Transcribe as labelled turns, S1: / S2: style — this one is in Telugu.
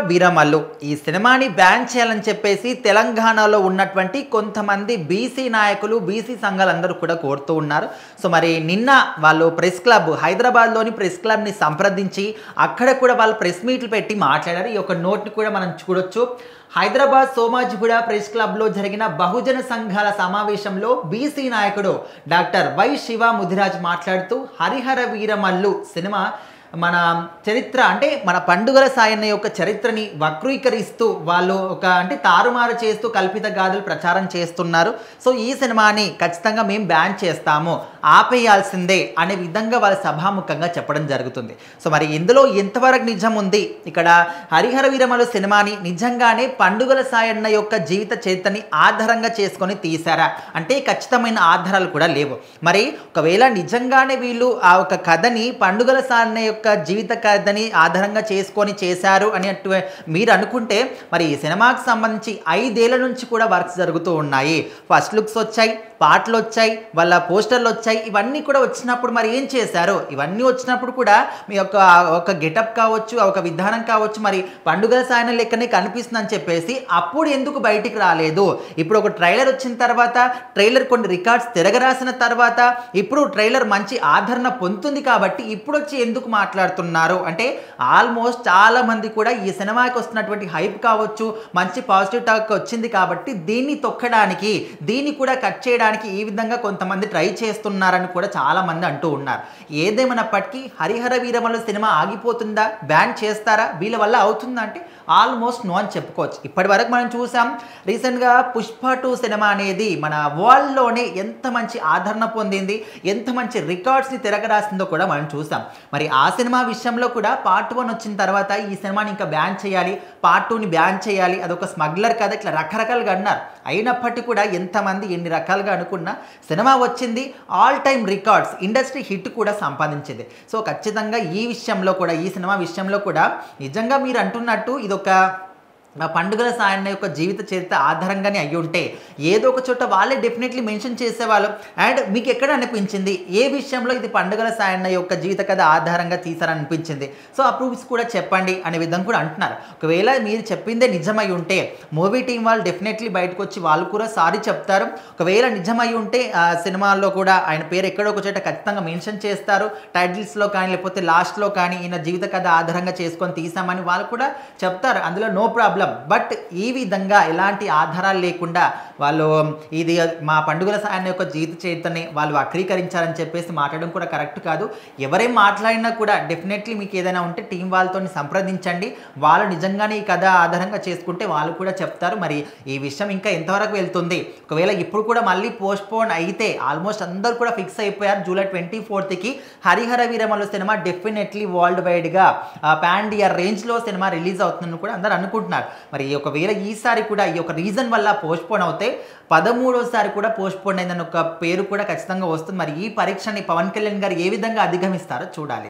S1: వీరమల్లు ఈ సినిమాని బ్యాన్ చేయాలని చెప్పేసి తెలంగాణలో ఉన్నటువంటి కొంతమంది బీసీ నాయకులు బీసీ సంఘాలందరూ కూడా కోరుతూ ఉన్నారు. సో మరి నిన్న వాళ్ళు ప్రెస్ క్లబ్ హైదరాబాద్లోని ప్రెస్ క్లబ్ని సంప్రదించి అక్కడ కూడా వాళ్ళు ప్రెస్ మీట్లు పెట్టి మాట్లాడారు. ఈ యొక్క నోట్ని కూడా మనం చూడొచ్చు. హైదరాబాద్ సోమాజిగూడ ప్రెస్ క్లబ్లో జరిగిన బహుజన సంఘాల సమావేశంలో బీసీ నాయకుడు డాక్టర్ వై శివ ముదిరాజ్ మాట్లాడుతూ హరిహర వీరమల్లు సినిమా మన చరిత్ర అంటే మన పండుగల సాయన్న యొక్క చరిత్రని వక్రీకరిస్తూ వాళ్ళు అంటే తారుమారు చేస్తూ కల్పిత గాథలు ప్రచారం చేస్తున్నారు. సో ఈ సినిమాని ఖచ్చితంగా మేము బ్యాన్ చేస్తాము, ఆపేయాల్సిందే అనే విధంగా వాళ్ళ సభాముఖంగా చెప్పడం జరుగుతుంది. సో మరి ఇందులో ఎంతవరకు నిజం ఉంది? ఇక్కడ హరిహర వీరమల్లు సినిమాని నిజంగానే పండుగల సాయన్న యొక్క జీవిత చరిత్రని ఆధారంగా చేసుకొని తీశారా అంటే ఖచ్చితమైన ఆధారాలు కూడా లేవు. మరి ఒకవేళ నిజంగానే వీళ్ళు ఆ ఒక కథని పండుగల సాయన్న యొక్క జీవిత కథని ఆధారంగా చేసుకొని చేశారు అని మీరు అనుకుంటే మరి ఈ సినిమాకి సంబంధించి 5 ఏళ్ల నుంచి కూడా వర్క్స్ జరుగుతూ ఉన్నాయి. ఫస్ట్ లుక్స్ వచ్చాయి, పాటలు వచ్చాయి, వాళ్ళ పోస్టర్లు వచ్చాయి. ఇవన్నీ కూడా వచ్చినప్పుడు మరి ఏం చేశారు? ఇవన్నీ వచ్చినప్పుడు కూడా మీ యొక్క ఒక గెటప్ కావచ్చు, ఒక విధానం కావచ్చు, మరి పండుగల సాయన లెక్కనే కనిపిస్తుందని చెప్పేసి అప్పుడు ఎందుకు బయటికి రాలేదు? ఇప్పుడు ఒక ట్రైలర్ వచ్చిన తర్వాత, ట్రైలర్ కొన్ని రికార్డ్స్ తిరగరాసిన తర్వాత, ఇప్పుడు ట్రైలర్ మంచి ఆదరణ పొందుతుంది కాబట్టి ఇప్పుడు వచ్చి ఎందుకు మాట్లాడుతున్నారు అంటే ఆల్మోస్ట్ చాలా మంది కూడా ఈ సినిమాకి వస్తున్నటువంటి హైప్ కావచ్చు, మంచి పాజిటివ్ టాక్ వచ్చింది కాబట్టి దీన్ని తొక్కడానికి, దీన్ని కూడా కట్ చేయడానికి ఈ విధంగా కొంతమంది ట్రై చేస్తున్నారని కూడా చాలా మంది అంటూ ఉన్నారు. ఏదేమైనప్పటికీ హరిహర వీరమల్లు సినిమా ఆగిపోతుందా, బ్యాన్ చేస్తారా, వీళ్ళ వల్ల అవుతుందా అంటే ఆల్మోస్ట్ నో అని చెప్పుకోవచ్చు. ఇప్పటి వరకు మనం చూసాం రీసెంట్గా పుష్ప 2 సినిమా అనేది మన వరల్డ్లోనే ఎంత మంచి ఆదరణ పొందింది, ఎంత మంచి రికార్డ్స్ని తిరగరాసిందో కూడా మనం చూసాం. మరి ఆ సినిమా విషయంలో కూడా పార్ట్ 1 వచ్చిన తర్వాత ఈ సినిమాని ఇంకా బ్యాన్ చేయాలి, పార్ట్ 2ని బ్యాన్ చేయాలి, అదొక స్మగ్లర్ కదా, ఇట్లా రకరకాలుగా అన్నారు. అయినప్పటికీ కూడా ఎంతమంది ఎన్ని రకాలుగా అనుకున్నా సినిమా వచ్చింది, all time records, industry hit కూడా సంపాదించింది. సో ఖచ్చితంగా ఈ విషయంలో కూడా, ఈ సినిమా విషయంలో కూడా నిజంగా మీరు అంటున్నట్టు ఇదొక పండుగల సాయన్న యొక్క జీవిత చరిత్ర ఆధారంగానే అయ్యి ఉంటే ఏదో ఒక చోట వాళ్ళే డెఫినెట్లీ మెన్షన్ చేసేవాళ్ళు. అండ్ మీకు ఎక్కడ అనిపించింది ఏ విషయంలో ఇది పండుగల సాయన్న యొక్క జీవిత కథ ఆధారంగా తీసారనిపించింది? సో ఆ ప్రూఫ్స్ కూడా చెప్పండి అనే విధంగా కూడా అంటున్నారు. ఒకవేళ మీరు చెప్పిందే నిజమై ఉంటే మూవీ టీం వాళ్ళు డెఫినెట్లీ బయటకు వచ్చి వాళ్ళు కూడా సారీ చెప్తారు. ఒకవేళ నిజమై ఉంటే ఆ సినిమాల్లో కూడా ఆయన పేరు ఎక్కడో ఒక చోట ఖచ్చితంగా మెన్షన్ చేస్తారు, టైటిల్స్లో కానీ లేకపోతే లాస్ట్లో కానీ ఈయన జీవిత కథ ఆధారంగా చేసుకొని తీసామని వాళ్ళు కూడా చెప్తారు, అందులో నో ప్రాబ్లం. బట్ ఈ విధంగా ఎలాంటి ఆధారాలు లేకుండా వాళ్ళు ఇది మా పండుగల సాయన్న యొక్క జీవిత చరిత్రని వాళ్ళు వక్రీకరించారని చెప్పేసి మాట్లాడడం కూడా కరెక్ట్ కాదు. ఎవరేం మాట్లాడినా కూడా డెఫినెట్లీ మీకు ఏదైనా ఉంటే టీం వాళ్ళతో సంప్రదించండి. వాళ్ళు నిజంగానే ఈ కథ ఆధారంగా చేసుకుంటే వాళ్ళు కూడా చెప్తారు. మరి ఈ విషయం ఇంకా ఎంతవరకు వెళ్తుంది? ఒకవేళ ఇప్పుడు కూడా మళ్ళీ పోస్ట్పోన్ అయితే ఆల్మోస్ట్ అందరూ కూడా ఫిక్స్ అయిపోయారు జూలై 24కి Harihara Veeramallu cinema definitely world వైడ్గా పాన్ ఇండియా రేంజ్లో సినిమా రిలీజ్ అవుతుందని కూడా అందరూ అనుకుంటున్నారు. మరి ఒకవేళ ఈసారి కూడా ఈ యొక్క రీజన్ వల్ల పోస్ట్పోన్ అవుతే 13వసారి కూడా పోస్ట్పోన్ అయిందని ఒక పేరు కూడా ఖచ్చితంగా వస్తుంది. మరి ఈ పరీక్షని పవన్ కళ్యాణ్ గారు ఏ విధంగా అధిగమిస్తారో చూడాలి.